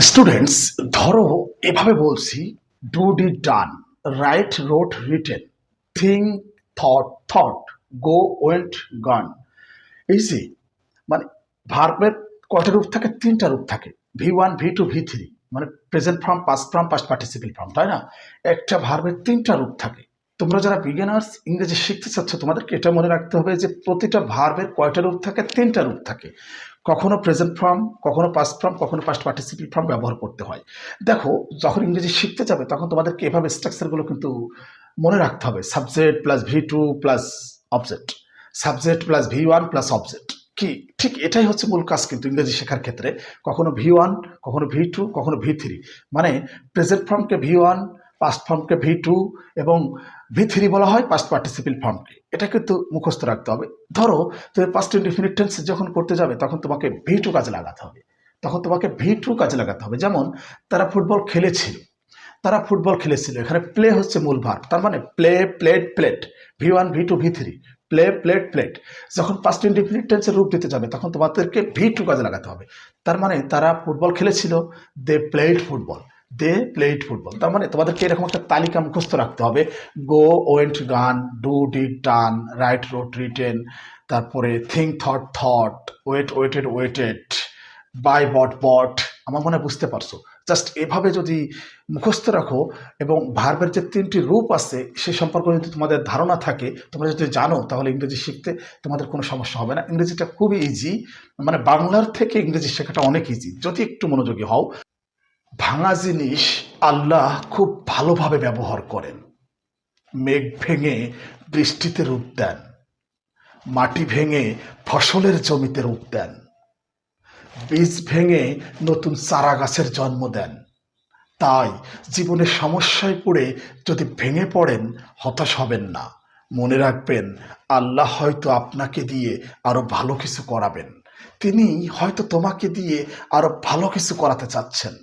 Students, ধরো এভাবে বলছি, do did done, write wrote written, think thought, go went গন। এই যে মানে ভার্বের কয়টা রূপ থাকে? তিনটা রূপ থাকে, V1 V2 V3। মানে present form, past form, past participle form, তাই না? একটা ভার্বের তিনটা রূপ থাকে। তোমরা যারা বিগিনার্স ইংরেজি শিখতে চাচ্ছ, তোমাদেরকে এটা মনে রাখতে হবে যে প্রতিটা ভার্বের কয়টা রূপ থাকে? তিনটা রূপ থাকে। কখনো প্রেজেন্ট ফর্ম, কখনো পাস্ট ফর্ম, কখনো পাস্ট পার্টিসিপেল ফর্ম ব্যবহার করতে হয়। দেখো, যখন ইংরেজি শিখতে যাবে তখন তোমাদেরকে এভাবে স্ট্রাকচারগুলো কিন্তু মনে রাখতে হবে। Subject plus V2 plus object, subject plus V1 plus object. কি ঠিক এটাই হচ্ছে মূল কাজ কিন্তু ইংরেজি শেখার ক্ষেত্রে। কখনো V1, কখনো V2, কখনো V3। মানে প্রেজেন্ট ফর্মকে V1, পাস্ট ফর্মকে V2 এবং V3 বলা হয় পাস্ট পার্টিসিপেল ফর্মকে। এটা কিন্তু মুখস্থ রাখতে হবে। ধরো তুমি পাস্ট ইনডিফিনিট টেন্স যখন করতে যাবে তখন তোমাকে V2 কাজে লাগাতে হবে। তখন তোমাকে V2 কাজে লাগাতে হবে। যেমন তারা ফুটবল খেলেছিল, তারা ফুটবল খেলেছিল, এখানে প্লে হচ্ছে মূল ভার্ব। তার মানে play, played, plate, V1 V2 V3, play, plate, plate. যখন পাস্ট ইনডিফিনিট টেন্সের রূপ দিতে যাবে তখন তোমাদেরকে V2 কাজে লাগাতে হবে। তার মানে তারা ফুটবল খেলেছিল, they played football, they played football. তার মানে তোমাদেরকে এরকম একটা তালিকা মুখস্থ রাখতে হবে। Go went gone, do did done, write wrote written, তারপরে think thought, wait waited waited, buy bought. আমার মনে হয় বুঝতে পারছো। জাস্ট এভাবে যদি মুখস্থ রাখো এবং ভার্বের যে তিনটি রূপ আছে সে সম্পর্কে যদি তোমাদের ধারণা থাকে, তোমরা যদি জানো, তাহলে ইংরেজি শিখতে তোমাদের কোনো সমস্যা হবে না। ইংরেজিটা খুবই ইজি, মানে বাংলার থেকে ইংরেজি শেখাটা অনেক ইজি যদি একটু মনোযোগী হও। ভাঙা জিনিস আল্লাহ খুব ভালোভাবে ব্যবহার করেন। মেঘ ভেঙে বৃষ্টিতে রূপ দেন, মাটি ভেঙে ফসলের জমিতে রূপ দেন, বীজ ভেঙে নতুন চারা গাছের জন্ম দেন। তাই জীবনের সমস্যায় পড়ে যদি ভেঙে পড়েন, হতাশ হবেন না। মনে রাখবেন, আল্লাহ হয়তো আপনাকে দিয়ে আরো ভালো কিছু করাবেন। তিনি হয়তো তোমাকে দিয়ে আরো ভালো কিছু করাতে চাচ্ছেন।